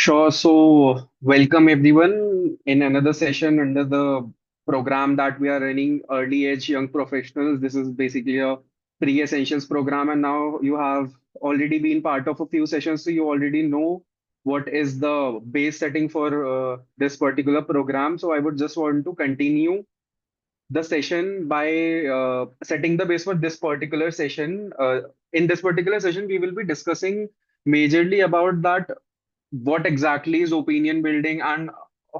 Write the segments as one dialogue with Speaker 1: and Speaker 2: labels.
Speaker 1: Sure. So, welcome everyone in another session under the program that we are running, Early Age Young Professionals. This is basically a pre-essentials program, and now you have already been part of a few sessions, so you already know what is the base setting for this particular program. So, I would just want to continue the session by setting the base for this particular session. In this particular session, we will be discussing majorly about that what exactly is opinion building and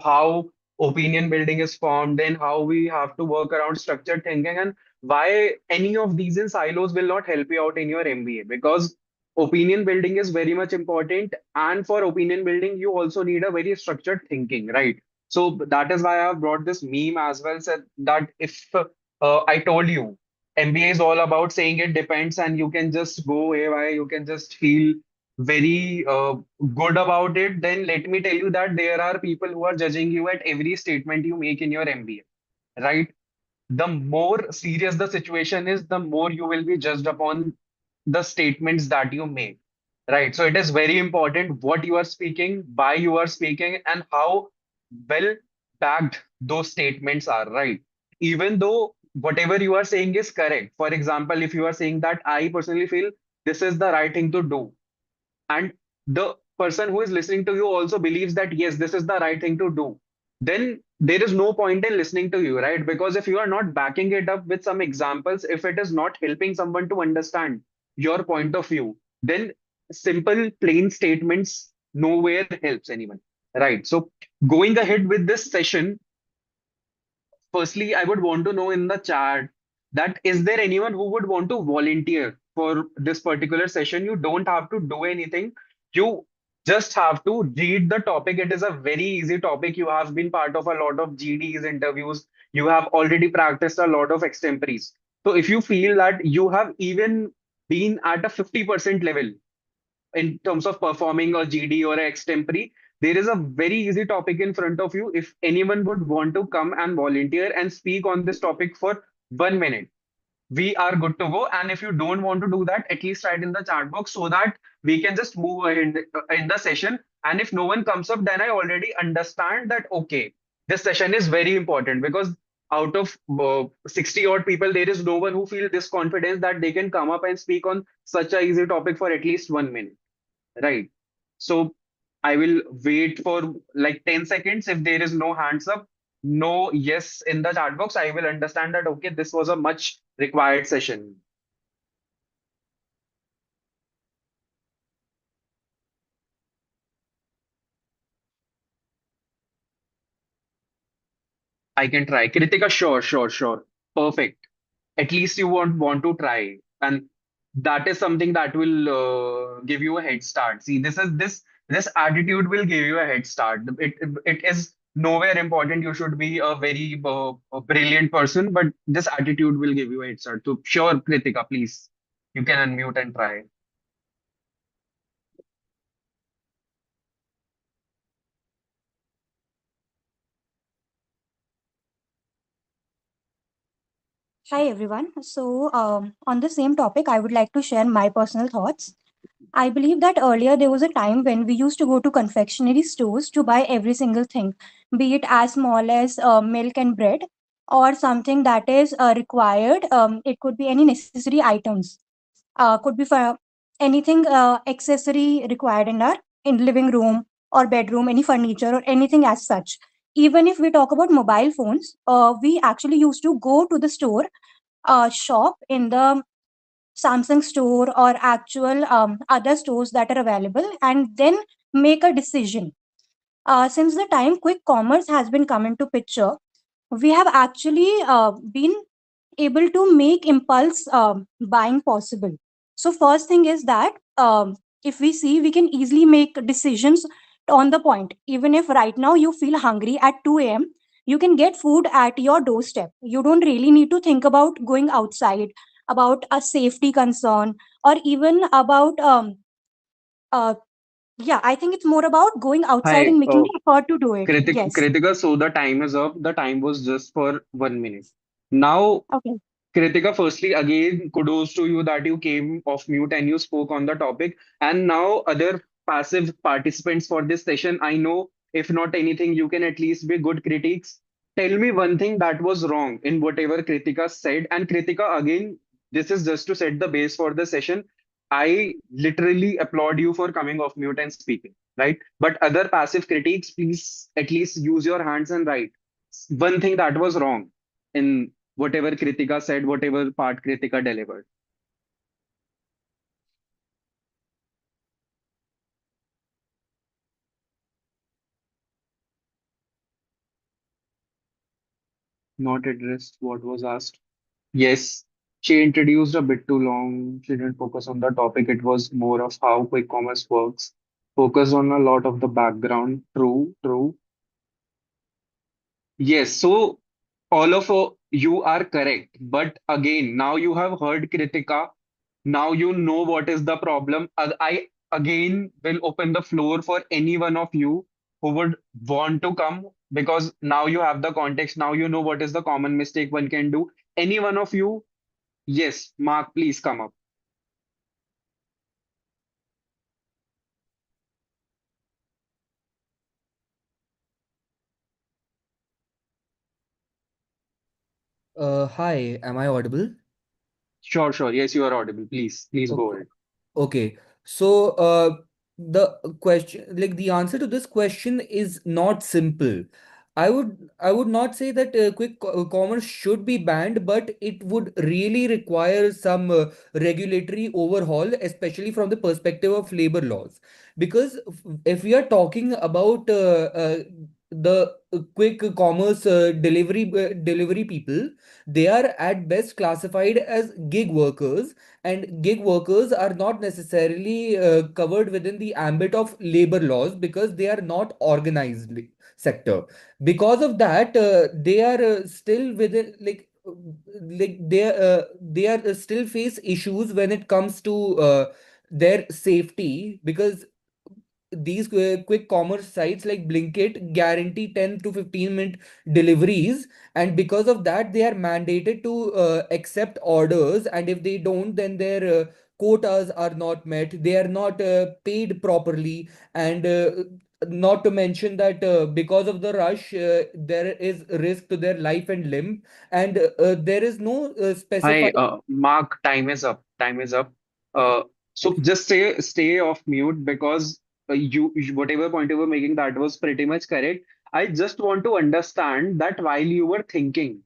Speaker 1: how opinion building is formed and how we have to work around structured thinking and why any of these in silos will not help you out in your MBA because opinion building is very much important, and for opinion building you also need a very structured thinking, right? So that is why I've brought this meme as well, said that if I told you MBA is all about saying it depends and you can just go AY, you can just feel very good about it, then let me tell you that there are people who are judging you at every statement you make in your MBA, right? The more serious the situation is, the more you will be judged upon the statements that you make, right? So it is very important what you are speaking, why you are speaking, and how well backed those statements are, right? Even though whatever you are saying is correct. For example, if you are saying that I personally feel this is the right thing to do, and the person who is listening to you also believes that yes, this is the right thing to do, then there is no point in listening to you, right? Because if you are not backing it up with some examples, if it is not helping someone to understand your point of view, then simple plain statements nowhere helps anyone, right? So going ahead with this session, firstly, I would want to know in the chat that is there anyone who would want to volunteer for this particular session? You don't have to do anything. You just have to read the topic. It is a very easy topic. You have been part of a lot of GDs interviews. You have already practiced a lot of extemporaries. So if you feel that you have even been at a 50% level in terms of performing a GD or a extempore, there is a very easy topic in front of you. If anyone would want to come and volunteer and speak on this topic for 1 minute, we are good to go. And if you don't want to do that, at least write in the chat box so that we can just move ahead in the session. And if no one comes up, then I already understand that, okay, this session is very important because out of 60 odd people, there is no one who feel this confidence that they can come up and speak on such a easy topic for at least 1 minute. Right. So I will wait for like 10 seconds. If there is no hands up, no yes in the chat box, I will understand that, okay, this was a much required session. I can try. Kritika, sure, sure, sure. Perfect. At least you want to try. And that is something that will give you a head start. See, this attitude will give you a head start. It is nowhere important. You should be a very a brilliant person, but this attitude will give you a head start. So sure, Kritika, please, you can unmute and try.
Speaker 2: Hi everyone. On the same topic, I would like to share my personal thoughts. I believe that earlier there was a time when we used to go to confectionery stores to buy every single thing, be it as small as milk and bread or something that is required. It could be any necessary items, could be for anything accessory required in our in living room or bedroom, any furniture or anything as such. Even if we talk about mobile phones, we actually used to go to the store, shop in the Samsung store or actual other stores that are available, and then make a decision. Since the time quick commerce has been come into picture, we have actually been able to make impulse buying possible. So first thing is that, if we see, we can easily make decisions on the point. Even if right now you feel hungry at 2 a.m., you can get food at your doorstep. You don't really need to think about going outside, about a safety concern, or even about uh, yeah, I think it's more about going outside
Speaker 1: Hi,
Speaker 2: and making the effort to do it. Yes.
Speaker 1: Kritika, so the time is up. The time was just for 1 minute. Now,
Speaker 2: Okay.
Speaker 1: Kritika, firstly, again, kudos to you that you came off mute and you spoke on the topic. And now other passive participants for this session. I know if not anything, you can at least be good critics. Tell me one thing that was wrong in whatever Kritika said. And Kritika, again, this is just to set the base for the session. I literally applaud you for coming off mute and speaking, right? But other passive critics, please at least use your hands and write one thing that was wrong in whatever Kritika said, whatever part Kritika delivered. Not addressed what was asked. Yes, she introduced a bit too long. She didn't focus on the topic. It was more of how quick commerce works. Focus on a lot of the background. True, true. Yes, so all of you are correct. But again, now you have heard Kritika. Now you know what is the problem. I again will open the floor for any one of you who would want to come, because now you have the context. Now you know what is the common mistake one can do. Any one of you, yes, Mark, please come up.
Speaker 3: Hi, am I audible?
Speaker 1: Sure, sure. Yes, you are audible. Please go
Speaker 3: Okay.
Speaker 1: ahead.
Speaker 3: Okay. So, the question, like the answer to this question is not simple. I would not say that commerce should be banned, but it would really require some regulatory overhaul, especially from the perspective of labor laws. Because if we are talking about the quick commerce delivery people, they are at best classified as gig workers, and gig workers are not necessarily covered within the ambit of labor laws because they are not organized sector. Because of that, they are still within they are still face issues when it comes to their safety, because these quick commerce sites like Blinkit guarantee 10 to 15-minute deliveries, and because of that, they are mandated to accept orders, and if they don't, then their quotas are not met. They are not paid properly, and not to mention that because of the rush, there is risk to their life and limb, and there is no
Speaker 1: Hi,
Speaker 3: specified.
Speaker 1: Mark, time is up. Time is up.
Speaker 3: Okay.
Speaker 1: So just stay off mute, because whatever point you were making, that was pretty much correct. I just want to understand that while you were thinking,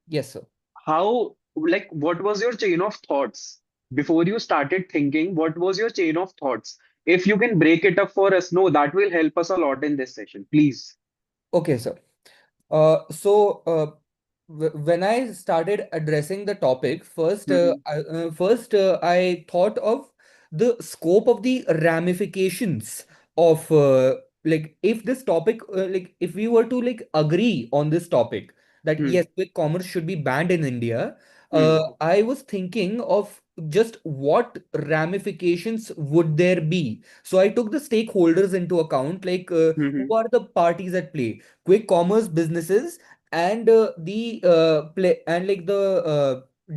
Speaker 3: Yes, sir.
Speaker 1: how, like, what was your chain of thoughts before you started thinking? What was your chain of thoughts? If you can break it up for us, no, that will help us a lot in this session. Please.
Speaker 3: Okay, sir. When I started addressing the topic,
Speaker 1: Hmm.
Speaker 3: I thought of the scope of the ramifications of if this topic, if we were to agree on this topic that
Speaker 1: Hmm.
Speaker 3: yes, quick commerce should be banned in India.
Speaker 1: Hmm.
Speaker 3: I was thinking of just what ramifications would there be. So I took the stakeholders into account, who
Speaker 1: Hmm.
Speaker 3: are the parties at play: quick commerce businesses, and the play and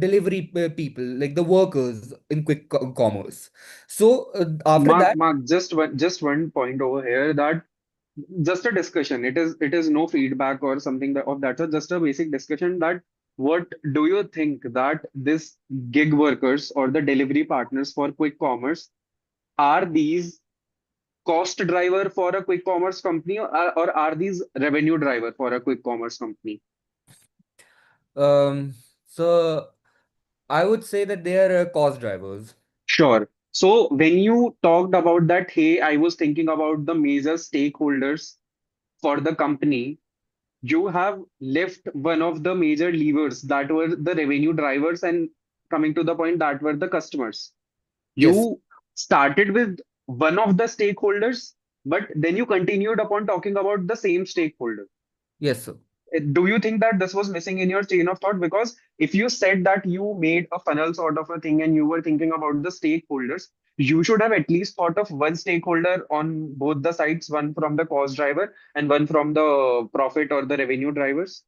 Speaker 3: delivery people, like the workers in quick commerce. So after that.
Speaker 1: Mark, just one point over here, that just a discussion. It is no feedback or something of that. So just a basic discussion, that what do you think that this gig workers or the delivery partners for quick commerce, are these cost driver for a quick commerce company, or are these revenue driver for a quick commerce company?
Speaker 3: So I would say that they are cost drivers.
Speaker 1: Sure. So when you talked about that, hey, I was thinking about the major stakeholders for the company. You have left one of the major levers, that were the revenue drivers, and coming to the point, that were the customers.
Speaker 3: Yes.
Speaker 1: You started with one of the stakeholders, but then you continued upon talking about the same stakeholder.
Speaker 3: Yes, sir.
Speaker 1: Do you think that this was missing in your chain of thought? Because if you said that you made a funnel sort of a thing and you were thinking about the stakeholders, you should have at least thought of one stakeholder on both the sides, one from the cost driver and one from the profit or the revenue drivers.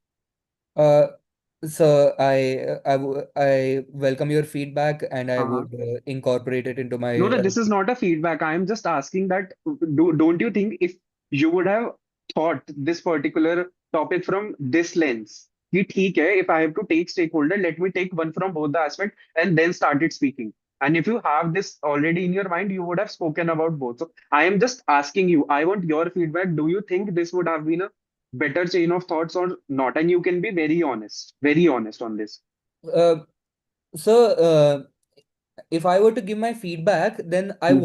Speaker 3: So I welcome your feedback, and I
Speaker 1: Uh-huh.
Speaker 3: would incorporate it into
Speaker 1: No,
Speaker 3: my
Speaker 1: no, this is not a feedback. I am just asking that don't you think if you would have thought this particular topic from this lens, कि ठीक है, if I have to take stakeholder, let me take one from both the aspect and then started speaking. And if you have this already in your mind, you would have spoken about both. So I am just asking you, I want your feedback. Do you think this would have been a better chain of thoughts or not? And you can be very honest on this.
Speaker 3: uh, so if I were to give my feedback, then
Speaker 1: Mhm.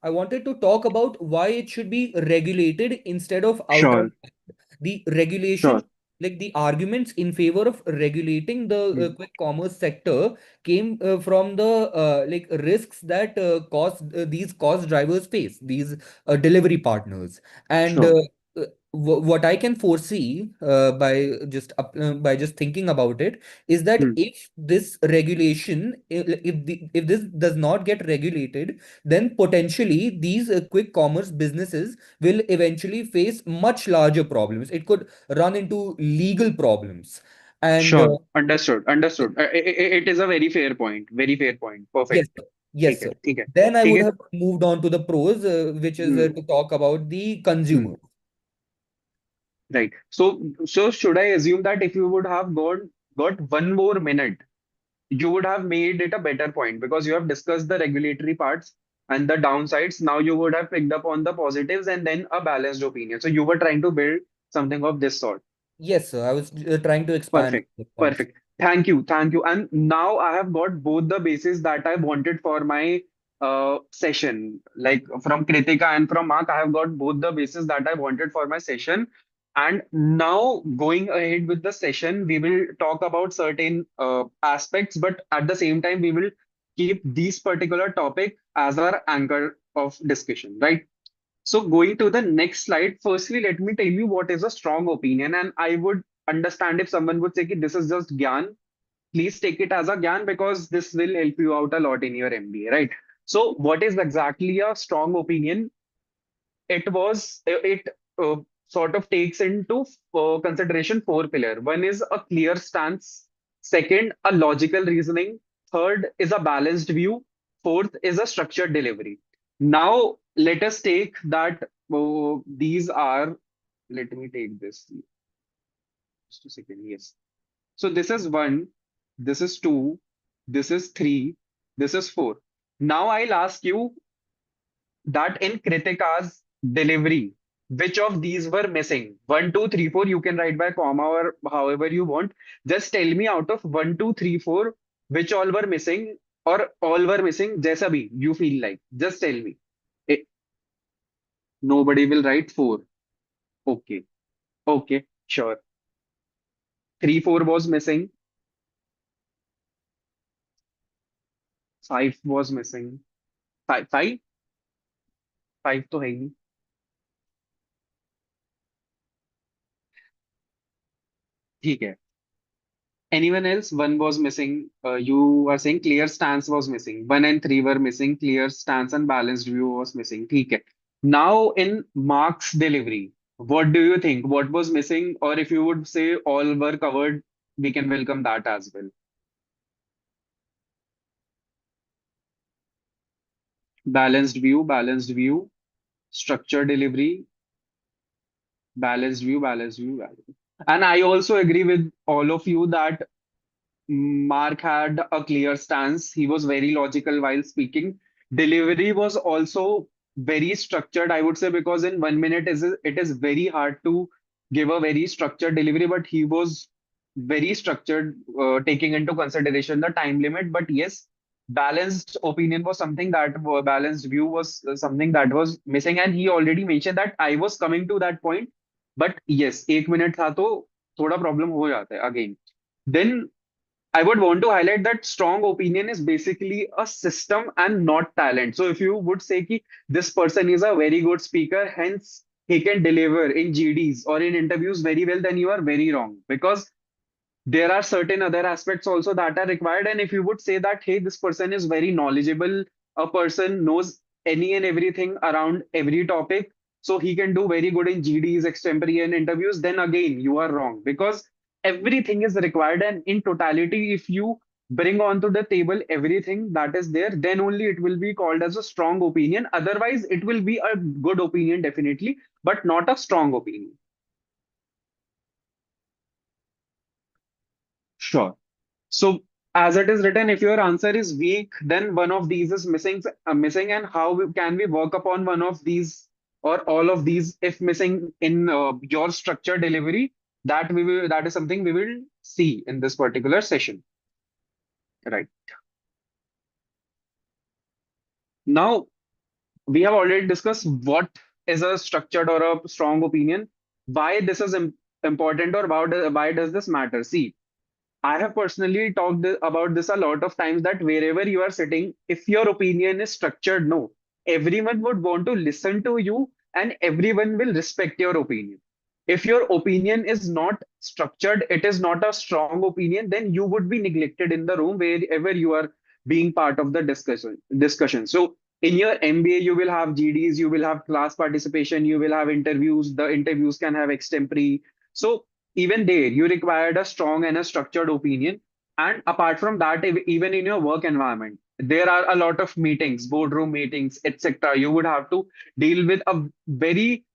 Speaker 3: I wanted to talk about why it should be regulated instead of outright.
Speaker 1: Sure,
Speaker 3: The regulation,
Speaker 1: sure.
Speaker 3: like the arguments in favor of regulating the
Speaker 1: Mm.
Speaker 3: quick commerce sector came from the like risks that these cost drivers face, these delivery partners. And
Speaker 1: Sure.
Speaker 3: what I can foresee by just thinking about it is that
Speaker 1: Mm.
Speaker 3: if this regulation, if this does not get regulated, then potentially these quick commerce businesses will eventually face much larger problems. It could run into legal problems. And
Speaker 1: Sure. Understood. Understood. It is a very fair point. Very fair point.
Speaker 3: yes,
Speaker 1: Perfect.
Speaker 3: sir. Yes,
Speaker 1: ठीक है
Speaker 3: sir.
Speaker 1: ठीक है
Speaker 3: Then I
Speaker 1: ठीक
Speaker 3: would
Speaker 1: है
Speaker 3: have moved on to the pros, which is
Speaker 1: Hmm.
Speaker 3: to talk about the
Speaker 1: Hmm.
Speaker 3: consumer.
Speaker 1: Right. So should I assume that if you would have got one more minute, you would have made it a better point because you have discussed the regulatory parts and the downsides. Now you would have picked up on the positives and then a balanced opinion. So you were trying to build something of this sort.
Speaker 3: Yes, sir. I was trying to expand
Speaker 1: Perfect.
Speaker 3: the points.
Speaker 1: Perfect. Thank you. Thank you. And now I have got both the bases that I wanted for my session. Like from Kritika and from Mark, I have got both the bases that I wanted for my session. And now going ahead with the session, we will talk about certain aspects, but at the same time, we will keep this particular topic as our anchor of discussion, right? So going to the next slide, firstly, let me tell you what is a strong opinion. And I would understand if someone would say, "Ki this is just Gyan." Please take it as a Gyan because this will help you out a lot in your MBA, right? So what is exactly a strong opinion? It sort of takes into consideration four pillar. One is a clear stance. Second, a logical reasoning. Third is a balanced view. Fourth is a structured delivery. Now let us take that these are, let me take this just a second. Yes, so this is one, this is two, this is three, this is four. Now I'll ask you that in Kritika's delivery, which of these were missing? One, two, three, four. You can write by comma or however you want. Just tell me out of one, two, three, four, which all were missing or all were missing. Jaisa bhi you feel like. Just tell me. Eh, nobody will write four. Okay. Okay. Sure. Three, four was missing. Five was missing. Five. Five तो है ही नहीं. ठीक है. Anyone else? One was missing. You are saying clear stance was missing. One and three were missing. Clear stance and balanced view was missing. ठीक है. Now in Mark's delivery, what do you think? What was missing? Or if you would say all were covered, we can welcome that as well. Balanced view, structure delivery, balanced view, balanced. And I also agree with all of you that Mark had a clear stance. He was very logical while speaking. Delivery was also very structured, I would say, because in 1 minute it is very hard to give a very structured delivery, but he was very structured, taking into consideration the time limit. But yes, balanced opinion was something that balanced view was something that was missing. And he already mentioned that I was coming to that point. But yes, 1 minute था तो थोड़ा problem हो जाता है again. Then I would want to highlight that strong opinion is basically a system and not talent. So if you would say ki this person is a very good speaker, hence he can deliver in GDs or in interviews very well, then you are very wrong because there are certain other aspects also that are required. And if you would say that, hey, this person is very knowledgeable, a person knows any and everything around every topic, so he can do very good in GDs, extemporary, and interviews, then again, you are wrong because everything is required, and in totality, if you bring onto the table everything that is there, then only it will be called as a strong opinion. Otherwise, it will be a good opinion, definitely, but not a strong opinion. Sure. So, as it is written, if your answer is weak, then one of these is missing, and how can we work upon one of these or all of these if missing in your structure delivery? That is something we will see in this particular session. Right. Now, we have already discussed what is a structured or a strong opinion, why this is important, or why does this matter? See, I have personally talked about this a lot of times, that wherever you are sitting, if your opinion is structured, no, everyone would want to listen to you and everyone will respect your opinion. If your opinion is not structured, it is not a strong opinion, then you would be neglected in the room wherever you are being part of the discussion. So in your MBA, you will have GDs, you will have class participation, you will have interviews. The interviews can have extempore. So even there you required a strong and a structured opinion. And apart from that, even in your work environment, there are a lot of meetings, boardroom meetings, etc. You would have to deal with a very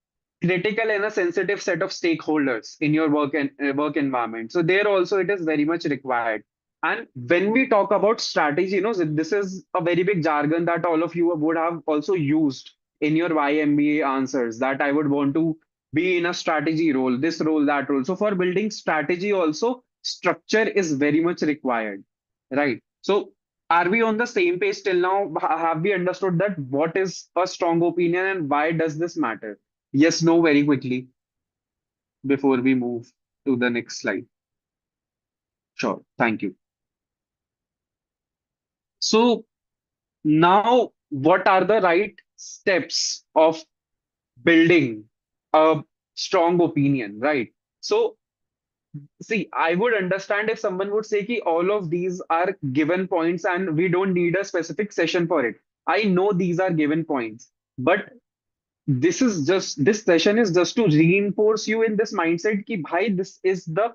Speaker 1: critical and a sensitive set of stakeholders in your work environment. So there also it is very much required. And when we talk about strategy, this is a very big jargon that all of you would have also used in your YMBA answers, that I would want to be in a strategy role, this role, that role. So for building strategy also, structure is very much required, right? So are we on the same page till now? Have we understood that what is a strong opinion and why does this matter? Yes, no, very quickly before we move to the next slide. Sure, thank you. So now, what are the right steps of building a strong opinion, right? So see, I would understand if someone would say ki all of these are given points and we don't need a specific session for it. I know these are given points, but this session is just to reinforce you in this mindset ki bhai, this is the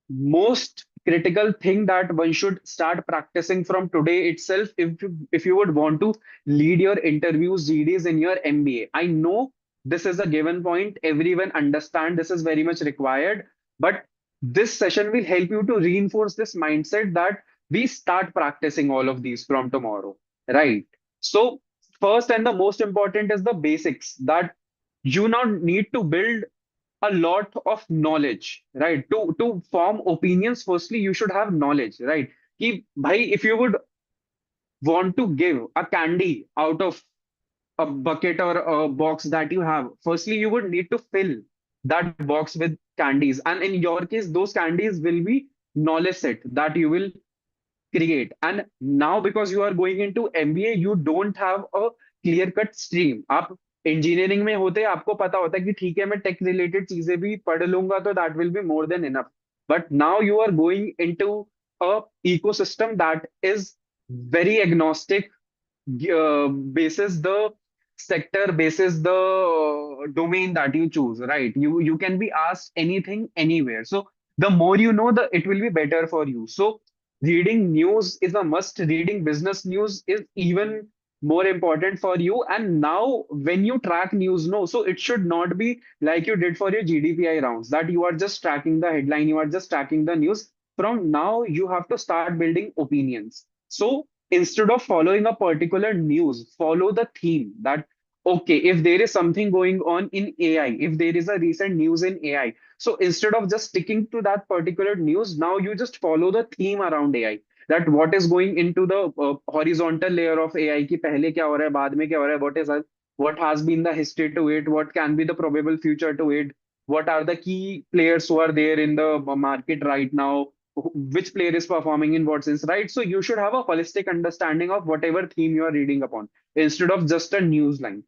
Speaker 1: most critical thing that one should start practicing from today itself if you would want to lead your interviews, GDs in your MBA. I know this is a given point. Everyone understand this is very much required, but this session will help you to reinforce this mindset that we start practicing all of these from tomorrow, right? So first and the most important is the basics, that you now need to build a lot of knowledge, right? To form opinions, firstly, you should have knowledge, right? Ki, bhai, if you would want to give a candy out of a bucket or a box that you have, firstly, you would need to fill that box with candies. And in your case, those candies will be knowledge set that you will create. And now because you are going into MBA, you don't have a clear cut stream. आप engineering में होते हैं, आपको पता होता है कि ठीक है मैं टेक रिलेटेड चीजें भी पढ़ लूंगा तो that will be more than enough. But now you are going into a ecosystem that is very agnostic, basis the sector, basis the domain that you choose, right? You can be asked anything anywhere. So the more you know, the it will be better for you. So reading news is a must. Reading business news is even more important for you. And now when you track news, no, so it should not be like you did for your GDPI rounds, that you are just tracking the headline, you are just tracking the news. From now you have to start building opinions. So instead of following a particular news, follow the theme, that okay, if there is something going on in AI, if there is a recent news in AI, so instead of just sticking to that particular news, now you just follow the theme around AI, that what is going into the horizontal layer of AI, ki pehle kya ho raha hai, baad mein kya ho raha hai, what has been the history to it, what can be the probable future to it, what are the key players who are there in the market right now, which player is performing in what sense, right? So you should have a holistic understanding of whatever theme you are reading upon instead of just a news line.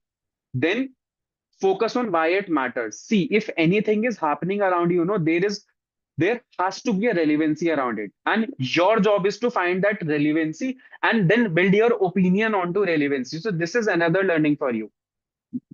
Speaker 1: Then focus on why it matters. See, if anything is happening around you, there has to be a relevancy around it. And your job is to find that relevancy and then build your opinion onto relevancy. So this is another learning for you.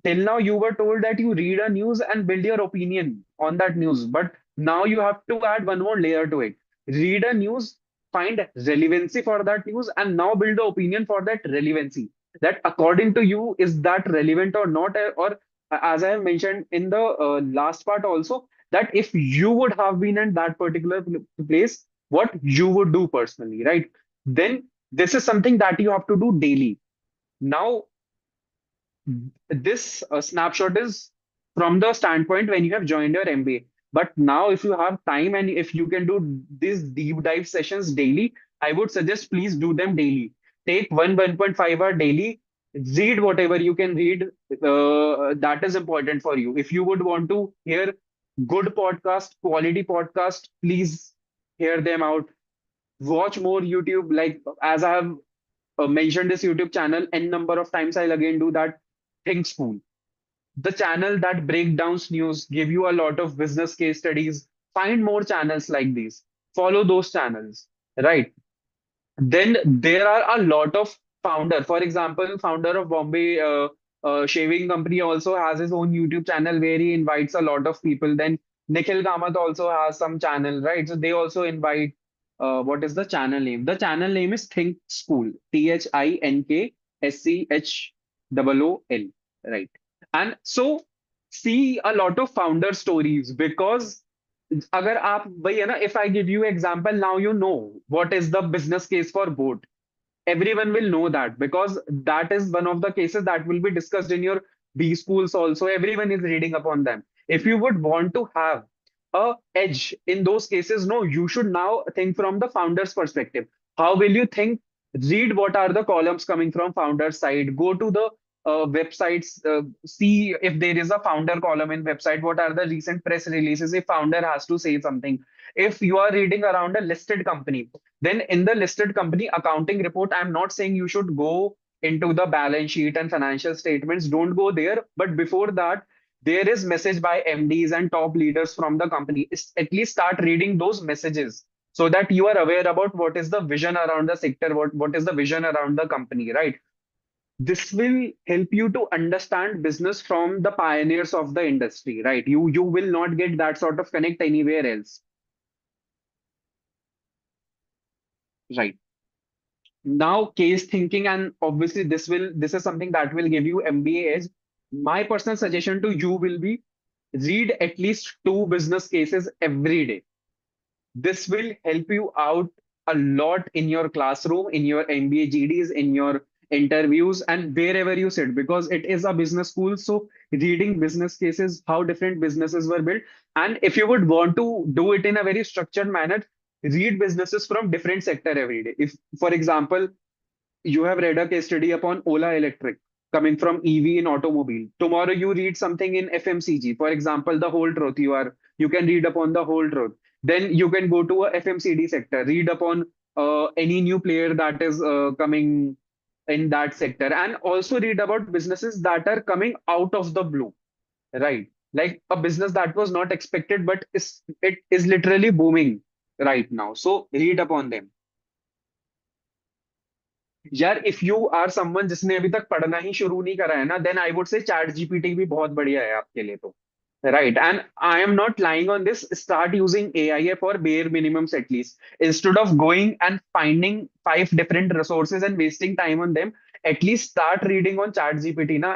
Speaker 1: Till now, you were told that you read a news and build your opinion on that news. But Now you have to add one more layer to it. Read a news, find relevancy for that news, and now build the opinion for that relevancy. That according to you, is that relevant or not? Or as I have mentioned in the last part also, that if you would have been in that particular place, what you would do personally, right? Then this is something that you have to do daily. Now, this snapshot is from the standpoint when you have joined your MBA. But now, if you have time and if you can do these deep dive sessions daily, I would suggest please do them daily. Take 1.5 hour daily. Read whatever you can read. That is important for you. If you would want to hear good podcast, quality podcast, please hear them out. Watch more YouTube. Like as I have mentioned this YouTube channel n number of times, I'll again do that. Think School, the channel that break down news, give you a lot of business case studies. Find more channels like these. Follow those channels, right? Then there are a lot of founder. For example, founder of Bombay shaving company also has his own YouTube channel where he invites a lot of people. Then Nikhil Kamath also has some channel, right? So they also invite. What is the channel name? The channel name is Think School. ThinkSchool, right? And so see a lot of founder stories because अगर आप वही है ना, if I give you example, now you know what is the business case for boat. Everyone will know that because that is one of the cases that will be discussed in your B schools also. Everyone is reading upon them. If you would want to have a edge in those cases, no, you should now think from the founder's perspective. How will you think? Read what are the columns coming from founder's side. Go to the websites, see if there is a founder column in website. What are the recent press releases if founder has to say something? If you are reading around a listed company, then in the listed company accounting report, I'm not saying you should go into the balance sheet and financial statements. Don't go there. But before that, there is message by MDs and top leaders from the company. At least start reading those messages so that you are aware about what is the vision around the sector, what is the vision around the company, right? This will help you to understand business from the pioneers of the industry, right? You will not get that sort of connect anywhere else, right? Now case thinking, and obviously this is something that will give you MBA edge. My personal suggestion to you will be read at least two business cases every day. This will help you out a lot in your classroom, in your MBA GDs, in your interviews, and wherever you sit, because it is a business school. So, reading business cases, how different businesses were built, and if you would want to do it in a very structured manner, read businesses from different sector every day. If, for example, you have read a case study upon Ola Electric coming from EV in automobile. Tomorrow you read something in FMCG, for example, the whole truth. You can read upon the whole truth. Then you can go to a FMCD sector, read upon any new player that is coming in that sector, and also read about businesses that are coming out of the blue, right? Like a business that was not expected, but it is literally booming right now. So read upon them. यार if you are someone जिसने अभी तक पढ़ना ही शुरू नहीं करा है ना, then I would say chat GPT भी बहुत बढ़िया है आपके लिए तो, right? And I am not lying on this. Start using AI for bare minimums at least. Instead of going and finding five different resources and wasting time on them, at least start reading on chat gpt ना.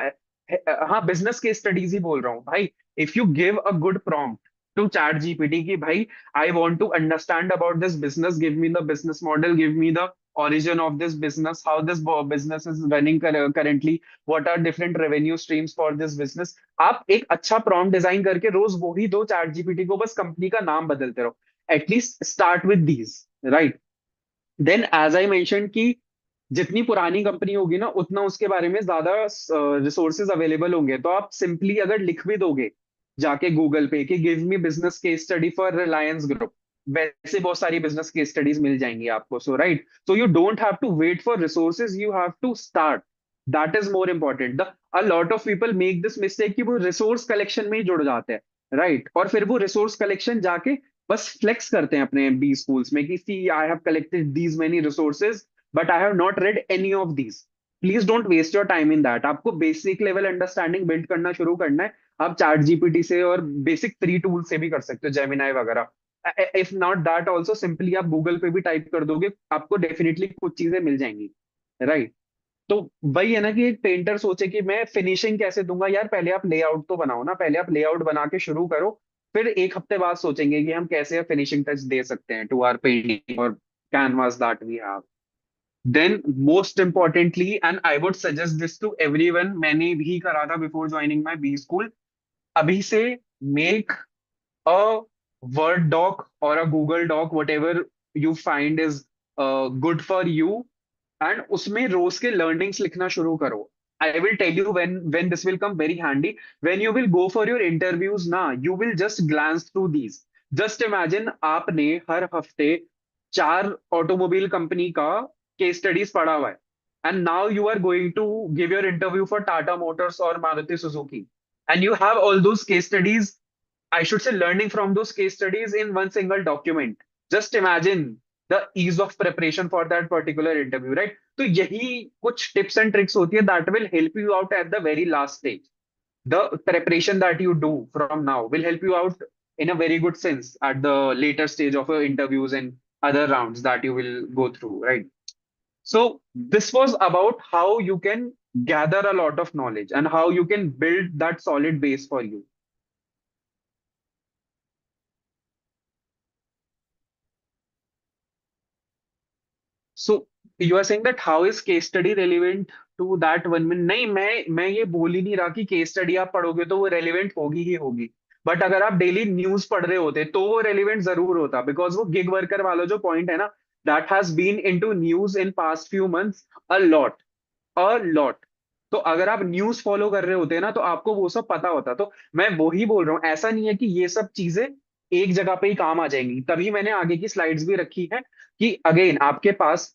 Speaker 1: हाँ, business case studies ही बोल रहा हूँ भाई. If you give a good prompt to chat gpt ki bhai, I want to understand about this business, give me the business model, give me the origin of this business, how this business is running currently, what are different revenue streams for this business. आप एक अच्छा prompt design करके रोज वो ही दो chat GPT को, बस company का नाम बदलते रहो. At least start with these, right? Then as I mention कि जितनी पुरानी कंपनी होगी ना, उतना उसके बारे में ज्यादा रिसोर्सेज अवेलेबल होंगे. तो आप सिंपली अगर लिख भी दोगे जाके गूगल पे कि give me business case study for Reliance group, वैसे बहुत सारी बिजनेस केस स्टडीज मिल जाएंगी आपको. So right, so you don't have to wait for resources, you have to start. That is more important. The a lot of people make this mistake कि वो resource collection में ही जुड़ जाते हैं, right? और फिर वो रिसोर्स कलेक्शन जाके बस फ्लेक्स करते हैं अपने बी स्कूल्स में कि see I have collected these many resources but I have not read any of these. Please don't waste your time in that. आपको बेसिक लेवल अंडरस्टैंडिंग बिल्ड करना शुरू करना है. आप चैट जीपीटी से और बेसिक फ्री टूल से भी कर सकते हो, जेमिनाई वगैरह। If not that also, simply आप गूगल पे भी टाइप कर दोगे, आपको डेफिनेटली कुछ चीजें मिल जाएंगी, राइट। तो वही है ना कि एक पेंटर सोचे कि मैं फिनिशिंग कैसे दूंगा। यार पहले आप लेआउट तो बनाओ ना, पहले आप लेआउट बना के शुरू करो, फिर एक हफ्ते बाद सोचेंगे कि हम कैसे फिनिशिंग टच दे सकते हैं टू आवर पेंटिंग और canvas that we have. Then most importantly, and I would suggest this to everyone, मैंने भी करा था before joining my B school, अभी से मेक अ वर्ड डॉक और a Google doc, whatever you find is good for you, and उसमें रोज के लर्निंग्स लिखना शुरू करो। I will tell you when this will come very handy. When you will go for your interviews ना, you will just glance through these. Just imagine आपने हर हफ्ते 4 ऑटोमोबाइल कंपनी का केस स्टडीज पढ़ा हुआ है, and now you are going to give your interview for Tata Motors और Maruti Suzuki, and you have all those case studies, I should say learning from those case studies in one single document. Just imagine the ease of preparation for that particular interview, right? तो यही कुछ tips and tricks होती है that will help you out at the very last stage. The preparation that you do from now will help you out in a very good sense at the later stage of your interviews and other rounds that you will go through, right? So this was about how you can gather a lot of knowledge and how you can build that solid base for you. So you are saying that how is case study relevant to that one minute? नहीं, मैं ये बोल ही नहीं रहा कि case study आप पढ़ोगे तो वो रेलिवेंट होगी ही होगी। बट अगर आप डेली न्यूज पढ़ रहे होते तो वो रेलिवेंट जरूर होता, बिकॉज वो गिग वर्कर वाला जो पॉइंट है ना, that has been into news in past few months a lot. तो अगर आप न्यूज फॉलो कर रहे होते हैं ना, तो आपको वो सब पता होता। तो मैं वही बोल रहा हूँ, ऐसा नहीं है कि ये सब चीजें एक जगह पे ही काम आ जाएंगी। तभी मैंने आगे की स्लाइड्स भी रखी है कि अगेन आपके पास,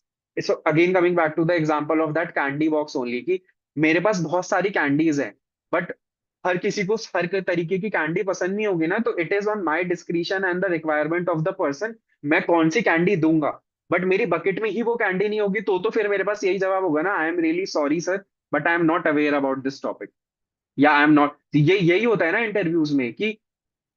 Speaker 1: again coming back to the example of that candy box only, कि मेरे पास बहुत सारी कैंडीज हैं, बट हर किसी को हर तरीके की कैंडी पसंद नहीं होगी ना, तो it is on my discretion and the requirement of the person, मैं कौन सी कैंडी दूंगा। बट मेरी बकेट में ही वो कैंडी नहीं होगी, तो फिर मेरे पास यही जवाब होगा ना, I am really sorry sir, but I am not aware about this topic, या आई एम नॉट। ये यही होता है ना इंटरव्यूज में, कि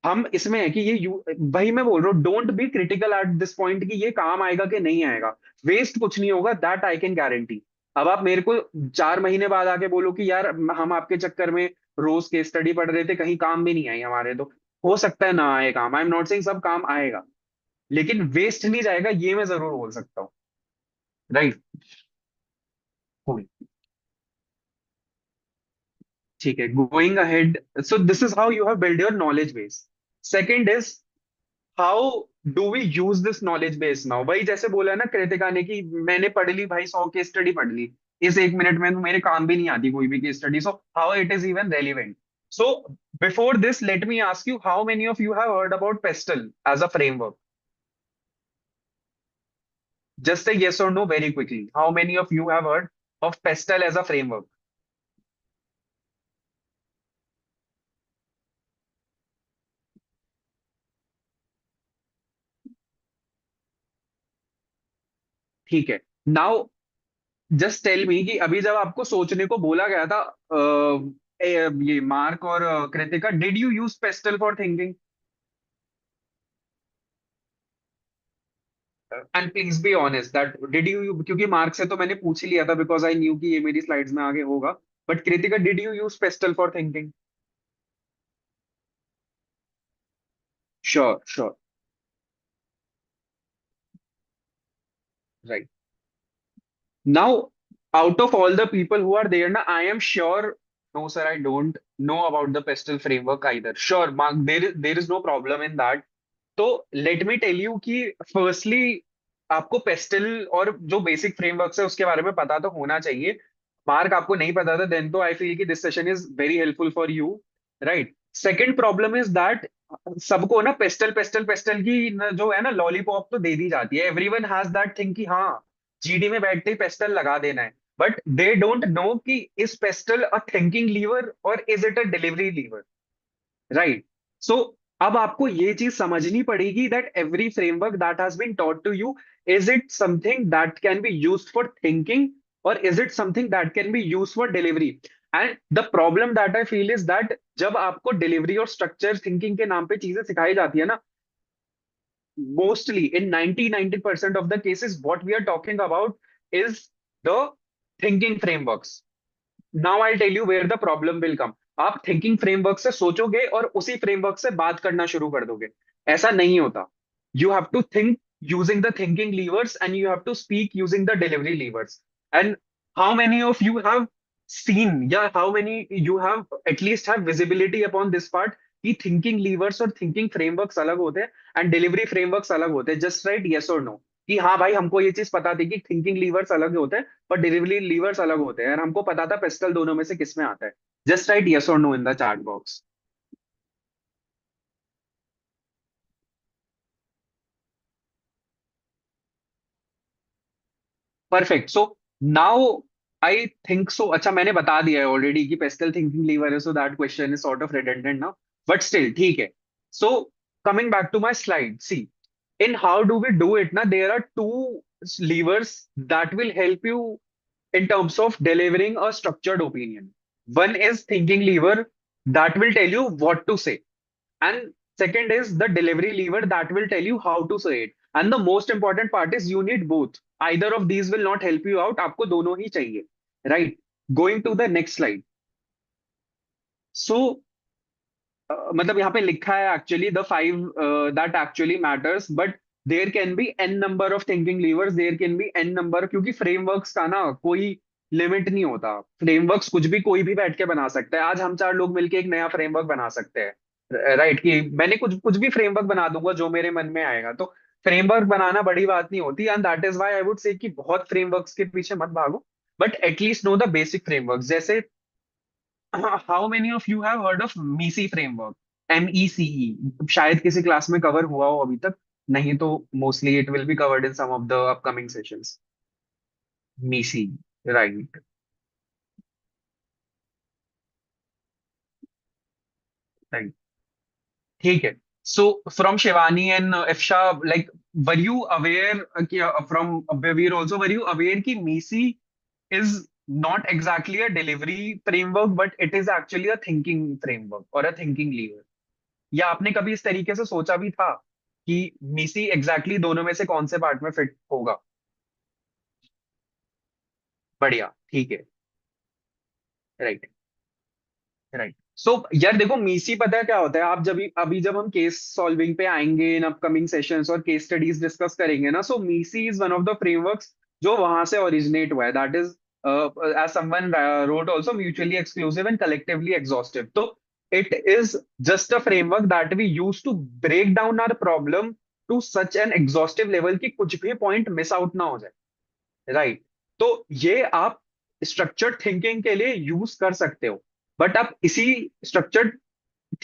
Speaker 1: हम इसमें है कि वही मैं बोल रहा हूँ, don't be critical at this point कि ये काम आएगा कि नहीं आएगा। वेस्ट कुछ नहीं होगा, दैट आई कैन गारंटी। अब आप मेरे को 4 महीने बाद आके बोलो कि यार हम आपके चक्कर में रोज केस स्टडी पढ़ रहे थे, कहीं काम भी नहीं आई हमारे, तो हो सकता है ना आए काम। आई एम नॉट सेइंग सब काम आएगा, लेकिन वेस्ट नहीं जाएगा, ये मैं जरूर बोल सकता हूँ, राइट। ठीक है, going ahead, so this is how you have build your knowledge base. Second is, how do we use this knowledge base now. भाई जैसे बोला ना कृतिका ने कि मैंने पढ़ ली भाई, 100 केस स्टडी पढ़ ली, इस 1 मिनट में तो मेरे काम भी नहीं आती कोई भी case study, so how it is even relevant. So before this let me ask you, how many of you have heard about PESTEL as a framework? Just a yes or no very quickly, how many of you have heard of pestle as a framework? ठीक है, now just tell me कि अभी जब आपको सोचने को बोला गया था, ये मार्क और Kritika, did you use pastel for thinking? And please be honest that did you, क्योंकि मार्क से तो मैंने पूछ ही लिया था बिकॉज आई न्यू कि ये मेरी स्लाइड्स में आगे होगा। But Kritika, did you use pastel for thinking? Sure sure, right. Now, out of all the people who are there, na, I am sure, no, sir, I don't know about the pestle framework either. Sure, Mark, there is no problem in that. तो let me tell you कि firstly आपको pastel और जो basic framework है उसके बारे में पता तो होना चाहिए। मार्क आपको नहीं पता था, देन तो आई फील कि this session is very helpful for you, right. Second problem is that सबको ना पेस्टल पेस्टल पेस्टल की जो है ना लॉलीपॉप तो दे दी जाती है, एवरीवन हैज दैट थिंग कि हाँ जीडी में बैठते ही पेस्टल लगा देना है। बट दे डोंट नो कि is pestle a thinking lever और is it a delivery lever, right. So अब आपको ये चीज समझनी पड़ेगी that every framework that has been taught to you, is it something that can be used for thinking और is it something that can be used for delivery. And the problem that I feel is that जब आपको delivery और structure thinking के नाम पे चीजें सिखाई जाती है ना, mostly in 90% of the cases what we are talking about is the thinking frameworks. Now I tell you where the problem will come. आप थिंकिंग फ्रेमवर्क से सोचोगे और उसी फ्रेमवर्क से बात करना शुरू कर दोगे. ऐसा नहीं होता. You have to think using the thinking levers and you have to speak using the delivery levers. And how many of you have seen, yeah, how many you have at least have visibility upon this part कि thinking levers और thinking frameworks अलग होते हैं and delivery frameworks अलग होते हैं. Just right yes और no कि हाँ भाई हमको ये चीज पता थी कि थिंकिंग लीवर्स अलग होते हैं पर डिलीवरी लीवर्स अलग होते हैं और हमको पता था पेस्टल दोनों में से किस में आता है. जस्ट राइट यस और no in the chat box. Perfect. So now I think so. अच्छा मैंने बता दिया है ऑलरेडी कि पेस्टल थिंकिंग लीवर है, so that question is sort of redundant now, but still ठीक है. So coming back to my slide, see in how do we do it, na there are two levers that will help you in terms of delivering a structured opinion. One is thinking lever that will tell you what to say, and second is the delivery lever that will tell you how to say it. And the most important part is you need both. Either of these will not help you out. आपको दोनों ही चाहिए, right? Going to the next slide. So मतलब यहाँ पे लिखा है actually the five that actually matters, but there can be n number of thinking levers, there can be n number, क्योंकि frameworks का ना कोई लिमिट नहीं होता. फ्रेमवर्क्स कुछ भी कोई भी बैठ के बना सकता है. आज हम चार लोग मिलके एक नया फ्रेमवर्क बना सकते हैं, राइट? कि मैंने कुछ कुछ भी फ्रेमवर्क बना दूंगा जो मेरे मन में आएगा. तो फ्रेमवर्क बनाना बड़ी बात नहीं होती, and that is why I would say कि बहुत फ्रेमवर्क्स के पीछे मत भागो, but at least know the basic framework. जैसे how many of you have heard of MECE framework? MECE शायद किसी क्लास में कवर हुआ हो अभी तक, नहीं तो mostly it will be covered in some of the upcoming sessions. MECE, right? Right. ठीक है. So from Shivani and Ifsha, like were you aware कि from Veer also, were you aware कि MECE is not exactly a delivery framework but it is actually a thinking framework or a thinking lever? या आपने कभी इस तरीके से सोचा भी था कि मीसी एग्जैक्टली exactly दोनों में से कौन से पार्ट में फिट होगा? बढ़िया, ठीक है. राइट. राइट. सो यार देखो, मीसी पता है क्या होता है? आप जब अभी जब हम केस सॉल्विंग पे आएंगे इन अपकमिंग सेशंस और केस स्टडीज डिस्कस करेंगे ना, so MECE is one of the frameworks जो वहां से ओरिजिनेट हुआ है. That is as someone wrote also mutually exclusive and collectively exhaustive. तो it is just a framework that we use to break down our problem to such an exhaustive level कि कुछ भी point miss out ना हो जाए, right? तो ये आप स्ट्रक्चर्ड थिंकिंग के लिए यूज कर सकते हो, बट आप इसी स्ट्रक्चर्ड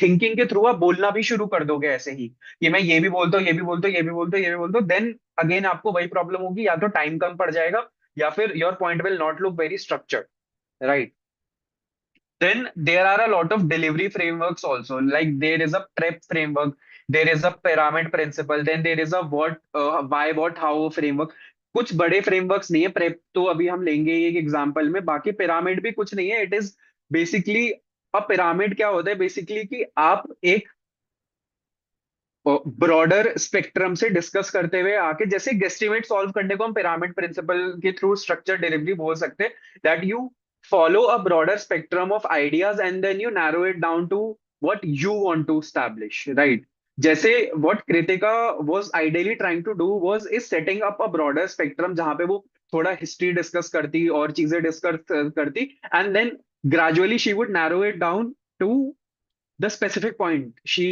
Speaker 1: थिंकिंग के थ्रू आप बोलना भी शुरू कर दोगे ऐसे ही कि मैं ये भी बोलता हूँ, ये भी बोलता हूँ, ये भी बोलता हूँ, ये भी बोलता हूँ, देन अगेन आपको वही प्रॉब्लम होगी, या तो टाइम कम पड़ जाएगा या फिर your point will not look very structured, right? Then there are a lot of delivery frameworks also. Like there is a prep framework, there is a pyramid principle, then there is a what, why, what, how framework. कुछ बड़े frameworks नहीं है. Prep तो अभी हम लेंगे एक example में, बाकी पिरामिड भी कुछ नहीं है. It is basically a pyramid. क्या होता है बेसिकली कि आप एक ब्रॉडर स्पेक्ट्रम से डिस्कस करते हुए आके, जैसे गेस्टिमेट सॉल्व करने को हम पिरामिड प्रिंसिपल के थ्रू स्ट्रक्चर डिलीवरी बोल सकते हैं, that you follow a broader spectrum of ideas and then you narrow it down to what you want to establish, right? जैसे what Kritika was ideally trying to do was is setting up a broader spectrum जहां पे वो थोड़ा history discuss करती और चीजें discuss करती, and then gradually she would narrow it down to the specific point she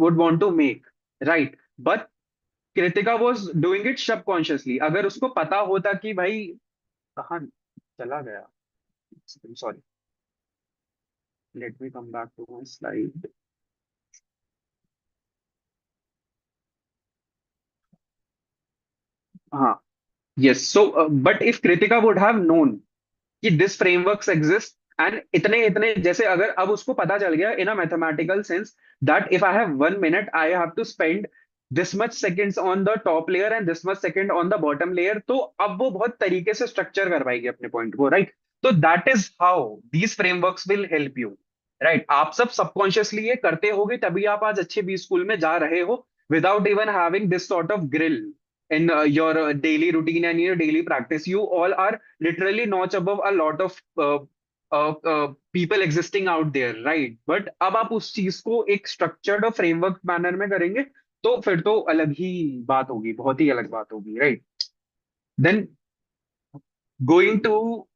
Speaker 1: would want to make, right? But Kritika was doing it subconsciously. अगर उसको पता होता कि भाई कहाँ चला गया, sorry, let me come back to my slide. हाँ, yes. So but if Kritika would have known कि दिस फ्रेमवर्क्स एग्जिस्ट एंड इतने इतने, जैसे अगर अब उसको पता चल गया in a mathematical sense that if I have 1 minute I have to spend this much seconds on the top layer and this much second on the bottom layer, तो अब वो बहुत तरीके से स्ट्रक्चर कर पाएगी अपने पॉइंट को, राइट? तो that is how these frameworks will help you, right? आप सब सबकॉन्शियसली ये करते होगे, तभी आप आज अच्छे बी स्कूल में जा रहे हो, without even having this sort of grill in your daily routine and your daily practice. You all are literally notch above a lot of people existing out there, right? But अब आप उस चीज को एक स्ट्रक्चर्ड और framework manner में करेंगे, तो फिर तो अलग ही बात होगी, बहुत ही अलग बात होगी, right? Then going to,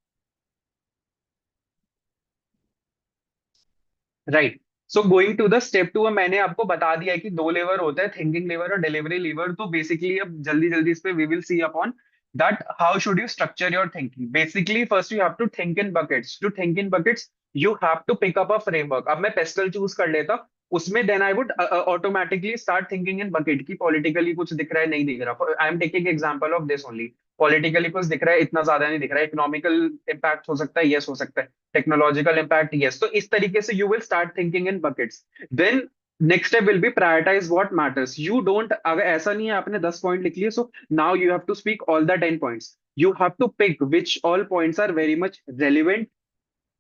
Speaker 1: right, so going to the step two, मैंने आपको बता दिया है कि दो लेवर होते हैं, थिंकिंग लेवर और डिलीवरी लेवर। तो बेसिकली अब जल्दी जल्दी इस पे we will see upon that how should you structure your thinking. Basically first you have to think in buckets. To think in buckets you have to pick up a framework. अब मैं PESTEL choose कर लेता उसमें, then I would automatically start thinking in bucket की politically कुछ दिख रहा है नहीं दिख रहा। I am taking example of this only. Politically कुछ दिख रहा है, इतना ज्यादा नहीं दिख रहा है। इकोनॉमिकल इम्पैक्ट हो सकता है, यस हो सकता है। Technological impact, yes. तो इस तरीके से you will start thinking in buckets. Then next step will be prioritise what matters. You don't, अगर ऐसा नहीं है आपने 10 पॉइंट लिख लिए, so now you have to speak all the 10 points. You have to pick which all points are very much relevant,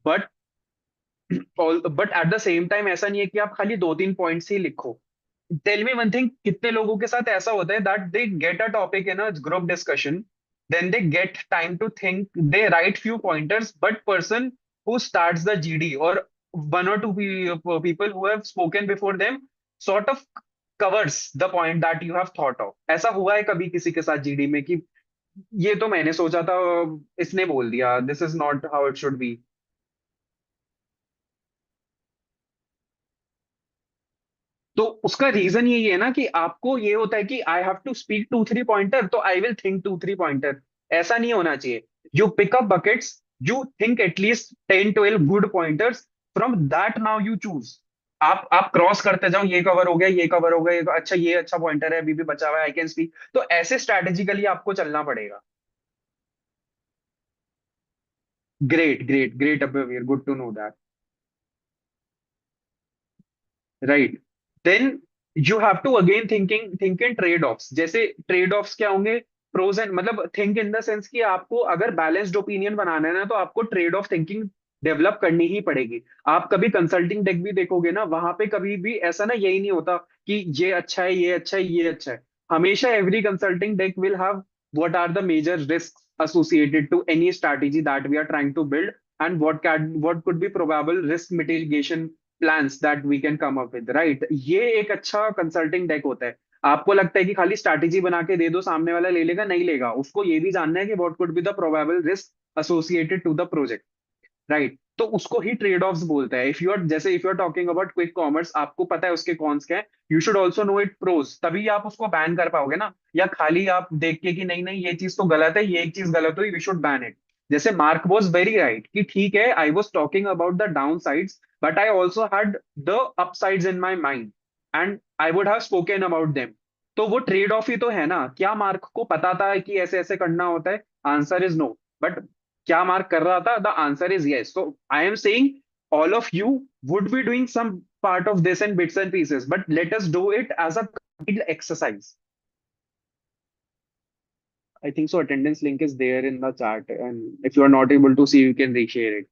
Speaker 1: but all, but at the same time ऐसा नहीं है कि आप खाली दो तीन पॉइंट्स ही लिखो। टेल मी वन थिंग, कितने लोगों के साथ ऐसा होता है that they get a topic in a group discussion, then they get time to think, they write few pointers, but person who starts the GD or one or two people who have spoken before them sort of covers the point that you have thought of। ऐसा हुआ है कभी किसी के साथ GD में कि ये तो मैंने सोचा था, इसने बोल दिया, this is not how it should be. तो उसका रीजन यही है ना कि आपको ये होता है कि I have to speak two three pointer, तो I will think two three pointer. ऐसा नहीं होना चाहिए। You pick up buckets, you think at least 10-12 good pointers, from that now you choose. आप क्रॉस करते जाओ, ये कवर हो गया, ये कवर हो गया, अच्छा ये अच्छा पॉइंटर है, अभी भी बचा हुआ है, आई कैन स्पीक। तो ऐसे स्ट्रैटेजिकली आपको चलना पड़ेगा। Great great great Abeer, good to know that. Right, then you have to again think in trade offs. जैसे ट्रेड ऑफ्स क्या होंगे, प्रोज एंड, मतलब थिंक इन द सेंस कि आपको अगर बैलेंस्ड ओपिनियन बनाना है ना, तो आपको ट्रेड ऑफ थिंकिंग डेवलप करनी ही पड़ेगी। आप कभी कंसल्टिंग डेक भी देखोगे ना, वहां पे कभी भी ऐसा ना यही नहीं होता कि ये अच्छा है, ये अच्छा है, ये अच्छा है। हमेशा every consulting deck will have what are the major risk associated to any strategy that we are trying to build, and what could be probable risk mitigation plans that we can come up with, right? ये एक अच्छा consulting deck होता है। आपको लगता है कि खाली स्ट्रैटेजी बना के दे दो, सामने वाला ले लेगा, नहीं लेगा। उसको ये भी जानना है कि what could be the probable risk associated to the project, right? तो उसको ही ट्रेड ऑफ्स बोलता है। इफ यू आर, जैसे if you are talking about quick commerce, आपको पता है उसके कॉन्स क्या है, you should also know it pros, तभी आप उसको बैन कर पाओगे ना। या खाली आप देख के कि नहीं नहीं ये चीज तो गलत है, ये एक चीज गलत हुई, वी शुड बैन इट। जैसे मार्क वॉज वेरी राइट कि ठीक है, I was talking about the down sides, but I also had the upsides in my mind, and I would have spoken about them. तो वो trade off ही तो है ना। क्या मार्क को पता था कि ऐसे ऐसे करना होता है? Answer is no. बट क्या मार्क कर रहा था? The answer is yes. So I am saying all of you would be doing some part of this in bits and pieces, but let us do it as a complete exercise. I think so. Attendance link is there in the chat, and if you are not able to see, you can reshare it.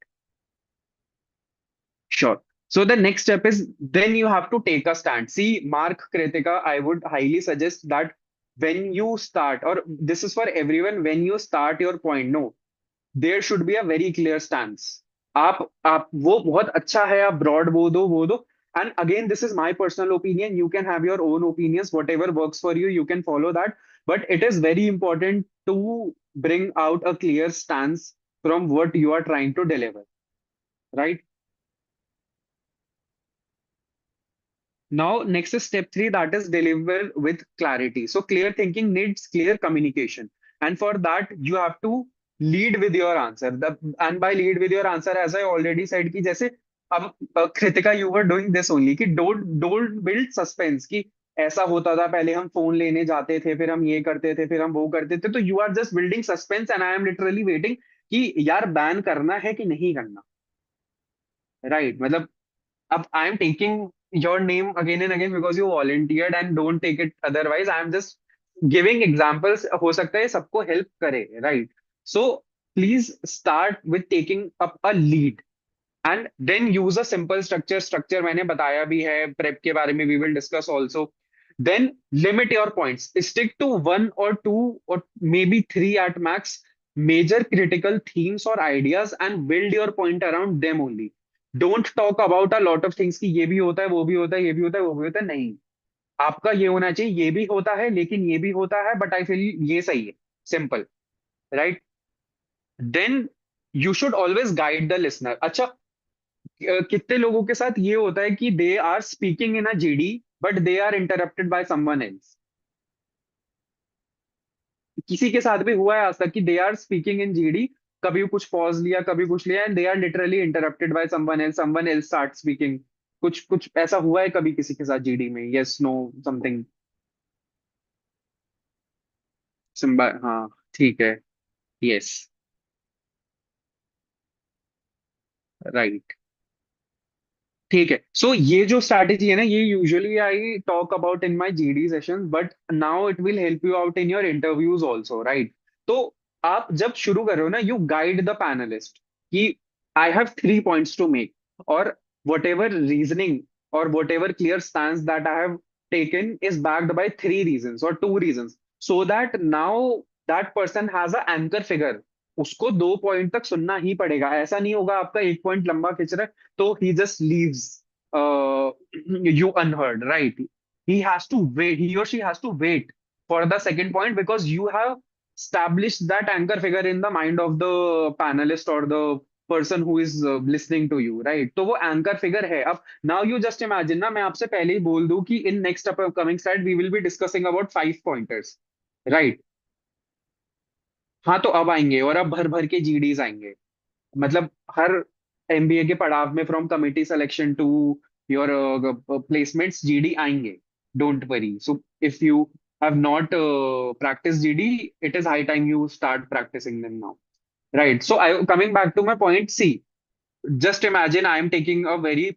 Speaker 1: Sure. So the next step is, then you have to take a stand. See, Mark Kritika, I would highly suggest that when you start, or this is for everyone, when you start your point, no, there should be a very clear stance. आप वो बहुत अच्छा है, आप broad वो दो। And again this is my personal opinion, you can have your own opinions, whatever works for you, you can follow that. But it is very important to bring out a clear stance from what you are trying to deliver, right? Now, next is step three, that is deliver with clarity. So, clear thinking needs clear communication. And for that, you have to lead with your answer. And by lead with your answer, as I already said, कि जैसे अब Kritika, you were doing this only कि don't build suspense कि ऐसा होता था पहले, हम फोन लेने जाते थे, फिर हम ये करते थे, फिर हम वो करते थे। तो you are just building suspense, and I am literally waiting कि यार बैन करना है कि नहीं करना, राइट? मतलब अब I am taking your name again and again because you volunteered, and don't take it otherwise. I am just giving examples, हो सकता है सबको हेल्प करे, राइट? So please start with taking up a lead and then use a simple structure मैंने बताया भी है prep के बारे में, we will discuss also. Then limit your points, stick to one or two or maybe three at max major critical themes or ideas and build your point around them only. Don't talk about a lot of things कि ये भी होता है वो भी होता है ये भी होता है वो भी होता है, नहीं. आपका ये होना चाहिए ये भी होता है लेकिन ये भी होता है बट आई फील ये सही है, simple, right. Then you should always guide the listener. अच्छा, कितने लोगों के साथ ये होता है कि they are speaking in a GD but they are interrupted by someone else. किसी के साथ भी हुआ है आज तक कि they are speaking in GD, कभी कुछ पॉज लिया कभी कुछ लिया and they are literally interrupted by someone else start speaking. कुछ कुछ ऐसा हुआ है कभी किसी के साथ जीडी में? Yes, no, something. सिम्बा, हाँ, ठीक है. Yes, right. ठीक है. सो ये जो स्ट्रैटेजी है ना, ये usually I talk about in my GD sessions but now it will help you out in your interviews also, right. तो आप जब शुरू कर रहे हो ना, यू गाइड द पैनलिस्ट कि I have 3 points to make और वट एवर रीजनिंग और whatever clear stand that I have taken is backed by 3 reasons और 2 reasons, so that now that person has a anchor figure. उसको 2 point तक सुनना ही पड़ेगा. ऐसा नहीं होगा आपका 1 पॉइंट लंबा खिंच रहा है तो he just leaves you unheard, right? He has to wait, he or she has to wait for the second point because you have established that anchor figure in the mind of the panelist or the person who is listening to you, right? तो वो anchor figure है. अब now you just imagine ना, मैं आपसे पहले ही बोल दूं कि in next upcoming slide we will be discussing about 5 pointers, right? हाँ, तो अब आएंगे और अब भर भर के जीडीज आएंगे. मतलब हर एमबीए के पड़ाव में from committee selection to your placements GD आएंगे. Don't worry. So if you have not practice GD, it is high time you start practicing them now, right. So I coming back to my point, see, just imagine I am taking a very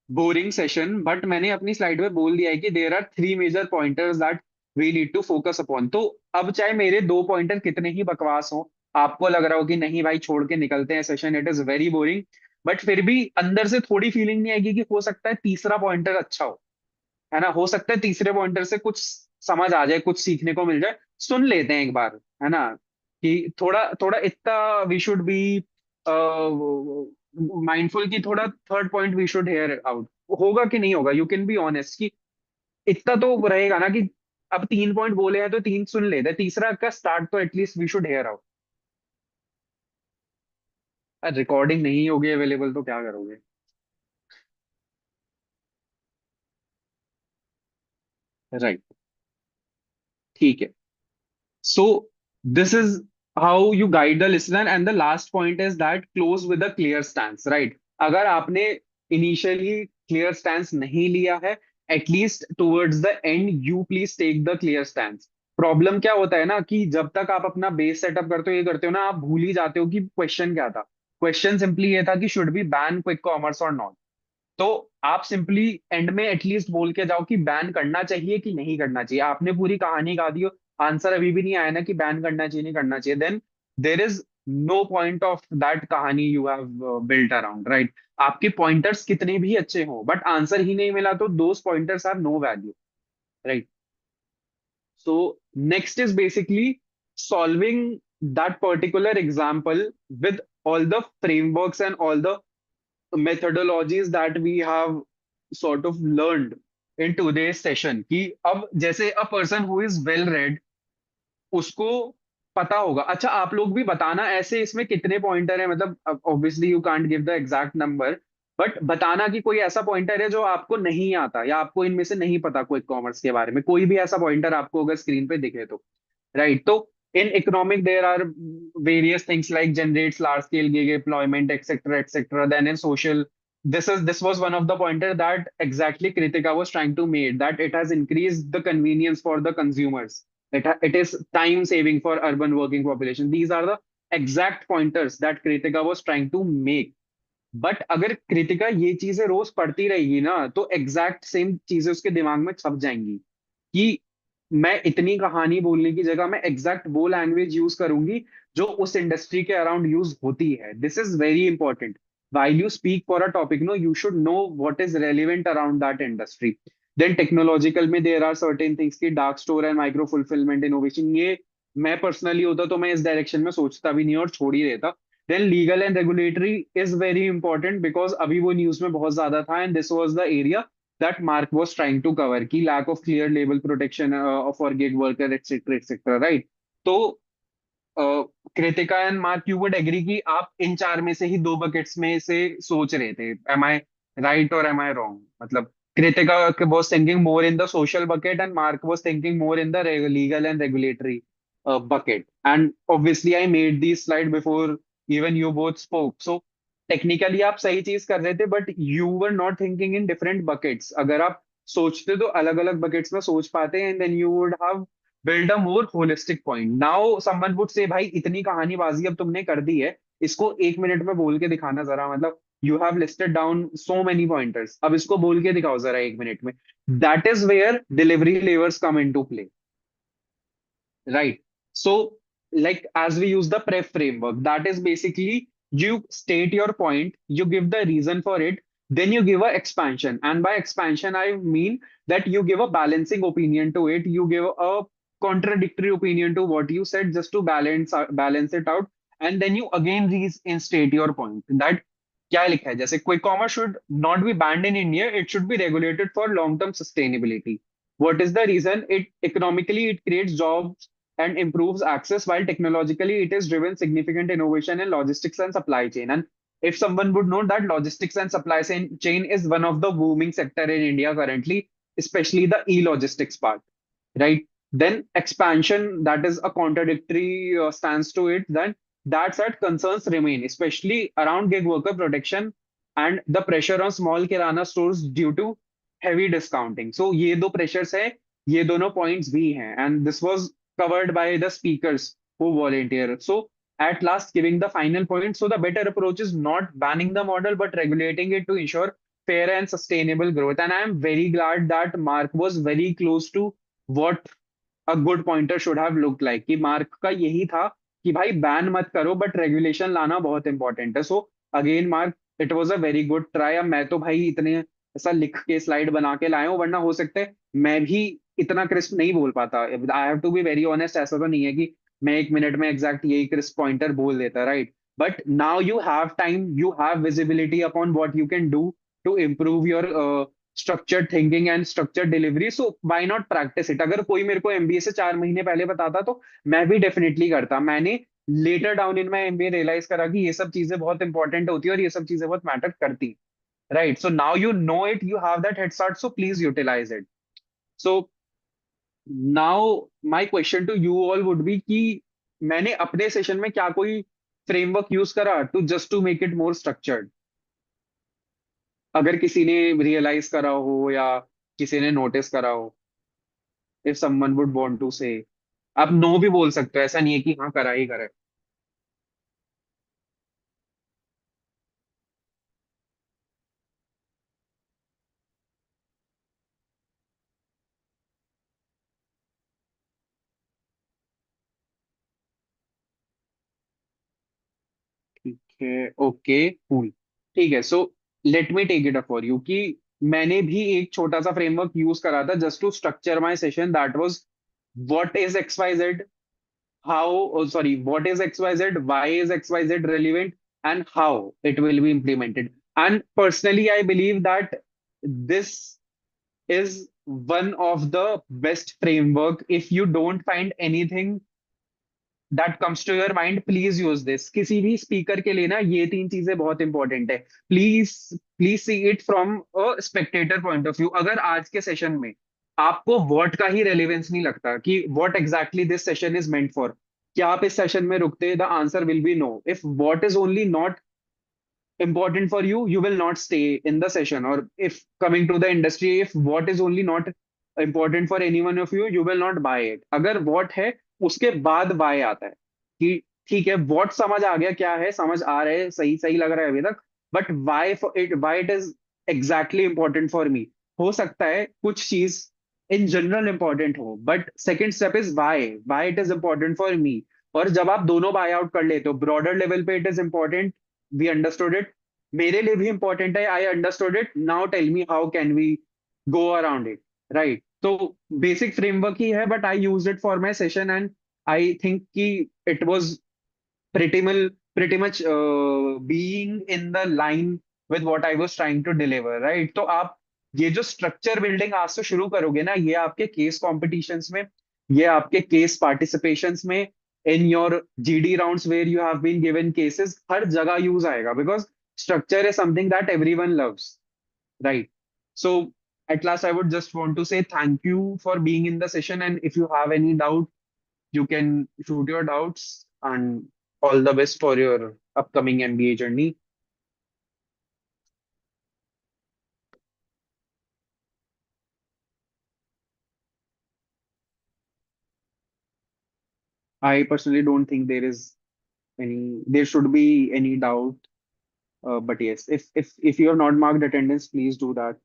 Speaker 1: boring session but मैंने अपनी slide में बोल दिया है कि there are 3 major pointers that we need to focus upon. तो अब चाहे मेरे 2 पॉइंटर कितने ही बकवास हो, आपको लग रहा हो कि नहीं भाई छोड़ के निकलते हैं session, it is very boring, but फिर भी अंदर से थोड़ी फीलिंग नहीं आएगी कि हो सकता है तीसरा पॉइंटर अच्छा हो, है ना? हो सकता है तीसरे पॉइंटर से कुछ समझ आ जाए, कुछ सीखने को मिल जाए. सुन लेते हैं एक बार, है ना? कि थोड़ा थोड़ा इतना वी शुड बी माइंडफुल कि थोड़ा third point we should hear out. होगा कि नहीं होगा? यू कैन बी ऑनेस्ट कि इतना तो रहेगा ना कि अब 3 पॉइंट बोले हैं तो 3 सुन लेते हैं, तीसरा का स्टार्ट तो at least we should hear out. Recording नहीं होगी अवेलेबल तो क्या करोगे? राइट, ठीक है. So this is how you guide the listener, and the last point is that close with a clear stance, right? अगर आपने initially clear stance नहीं लिया है, at least towards the end you please take the clear stance. Problem क्या होता है ना कि जब तक आप अपना बेस सेटअप करते हो, ये करते हो ना, आप भूल ही जाते हो कि क्वेश्चन क्या था. क्वेश्चन सिंपली ये था कि should be ban quick commerce और नॉट. तो आप सिंपली एंड में एटलीस्ट बोल के जाओ कि बैन करना चाहिए कि नहीं करना चाहिए. आपने पूरी कहानी गा दी हो, आंसर अभी भी नहीं आया ना कि बैन करना चाहिए नहीं करना चाहिए, then there is no point of that कहानी you have built around, right? आपके पॉइंटर्स कितने भी अच्छे हों बट आंसर ही नहीं मिला तो those pointers have no value, right? So next is basically solving that particular example with all the frameworks and all the methodologies that we have sort of learned in today's session. कि अब जैसे a person who is well read, उसको पता होगा. अच्छा, आप लोग भी बताना ऐसे इसमें कितने पॉइंटर है, मतलब obviously you can't give the exact number but बताना कि कोई ऐसा पॉइंटर है जो आपको नहीं आता या आपको इनमें से नहीं पता क्विक कॉमर्स के बारे में. कोई भी ऐसा पॉइंटर आपको अगर स्क्रीन पे दिखे तो, right? So in economic, there are various things like generates large scale gig employment, etc., etc. Then in social, this was one of the pointer that exactly Kritika was trying to make, that it has increased the convenience for the consumers. It is time saving for urban working population. These are the exact pointers that Kritika was trying to make. But अगर कृतिका ये चीजें रोज पढ़ती रहेगी ना तो exact same चीजें उसके दिमाग में छप जाएंगी कि मैं इतनी कहानी बोलने की जगह मैं एग्जैक्ट वो लैंग्वेज यूज करूंगी जो उस इंडस्ट्री के अराउंड यूज होती है. This is very important. while you speak for a topic, no, you should know what is relevant around that industry. Then technological में there are certain things की dark store and micro fulfillment innovation, ये मैं personally होता तो मैं इस direction में सोचता भी नहीं और छोड़ ही देता. Then legal and regulatory is very important because अभी वो न्यूज में बहुत ज्यादा था and this was the area that Mark was trying to cover, की lack of clear label protection for gig worker, etc., etc., right? तो Kritika and Mark, you would agree कि आप इन चार में से ही दो बकेट्स में से सोच रहे थे. एम आई राइट और एम आई रॉन्ग? मतलब Kritika was thinking more in the social bucket and Mark was thinking more in the legal and regulatory bucket. And obviously I made this slide before even you both spoke. So technically आप सही चीज कर रहे थे but you were not thinking in different buckets. अगर आप सोचते तो अलग अलग बकेट्स में सोच पाते and then you would have build a more holistic point. Now someone would say भाई इतनी कहानीबाजी अब तुमने कर दी है, इसको 1 मिनट में बोल के दिखाना जरा. मतलब you have listed down so many pointers, अब इसको बोल के दिखाओ जरा 1 मिनट में. That is where delivery levers come into play. Right. So, like as we use the prep framework, that is basically you state your point, you give the reason for it, then you give a expansion. And by expansion, I mean that you give a balancing opinion to it, you give a contradictory opinion to what you said just to balance it out, and then you again reinstate your point. That क्या लिखा है? जैसे quick commerce should not be banned in India, it should be regulated for long-term sustainability. What is the reason? It economically it creates jobs and improves access, while technologically it has driven significant innovation in logistics and supply chain. And if someone would know that logistics and supply chain is one of the booming sector in India currently, especially the e-logistics part, right? Then expansion, that is a contradictory stance to it. Then that said, concerns remain, especially around gig worker protection and the pressure on small kirana stores due to heavy discounting. So ये दो pressures है, ये दोनों points भी हैं, and this was covered by the speakers who volunteer. So at last, giving the final point. So the better approach is not banning the model, but regulating it to ensure fair and sustainable growth. And I am very glad that Mark was very close to what a good pointer should have looked like. कि mark का यही था कि भाई ban मत करो but regulation लाना बहुत इंपॉर्टेंट है. So again mark, it was a very good try. अब मैं तो भाई इतने ऐसा लिख के स्लाइड बना के लाया हूँ, वरना हो सकता है मैं भी इतना क्रिस्प नहीं बोल पाता. I have to be very honest. ऐसा तो नहीं है कि मैं 1 मिनट में एग्जैक्ट यही क्रिस्प पॉइंटर बोल देता, right? But now you have time, you have visibility upon what you can do to improve your structured thinking and structured delivery. So why not practice it? अगर कोई मेरे को MBA से 4 महीने पहले बताता तो मैं भी डेफिनेटली करता. मैंने later down in my MBA realise करा कि ये सब चीजें बहुत इंपॉर्टेंट होती है और ये सब चीजें बहुत मैटर करती, right? So now you know it, you have that head start, so please utilise it. So now my question to you all would be कि मैंने अपने सेशन में क्या कोई फ्रेमवर्क यूज करा to just to make it more structured? अगर किसी ने रियलाइज करा हो या किसी ने नोटिस करा हो, if someone would want to say. आप नो भी बोल सकते हो, ऐसा नहीं है कि हाँ करा ही करा. ठीक है, ओके, कूल. ठीक है, so let me take it up for you कि मैंने भी एक छोटा सा फ्रेमवर्क यूज करा था just to structure my session. That was what is XYZ, how, oh, sorry, what is XYZ, why is XYZ relevant, and how it will be implemented. And personally I believe that this is one of the best framework. If you don't find anything that comes to your mind, please use this. किसी भी speaker के लिए ना ये तीन चीजें बहुत important है. Please please see it from a Spectator point of view. अगर आज के सेशन में आपको वॉट का ही रेलिवेंस नहीं लगता कि what exactly this session is meant for, क्या आप इस सेशन में रुकते? The answer will be no. If what is only not important for you, you will not stay in the session. Or if coming to the industry, if what is only not important for any one of you, you will not buy it. अगर what है उसके बाद buy आता है कि ठीक है what समझ आ गया, क्या है समझ आ रहा है, सही सही लग रहा है अभी तक, but why for it, why it is exactly important for me. हो सकता है कुछ चीज इन जनरल इंपॉर्टेंट हो, but second step is why it is important for me. और जब आप दोनों बाय आउट कर लेते हो, ब्रॉडर लेवल पे it is important, we understood it, मेरे लिए भी इंपॉर्टेंट है, I understood it, now tell me how can we go around it, right? तो बेसिक फ्रेमवर्क ही है, but I use it for my session and I think कि it was pretty much pretty much being in the line with what I was trying to deliver, right? तो आप ये जो structure building आज से शुरू करोगे ना, ये आपके केस कॉम्पिटिशन्स में, ये आपके केस पार्टिसिपेशंस में, in your GD rounds where you have been given cases, हर जगह यूज आएगा, because structure is something that everyone loves, right? So at last I would just want to say thank you for being in the session, and if you have any doubt, you can shoot your doubts, and all the best for your upcoming MBA journey. I personally don't think there should be any doubt. But yes, if you have not marked attendance, please do that.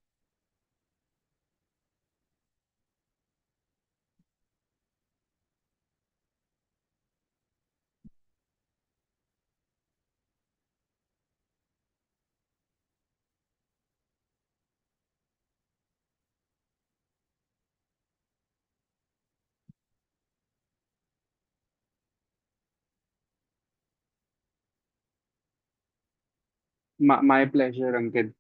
Speaker 1: My pleasure, Ankit,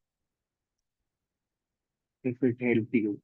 Speaker 1: if it helped you.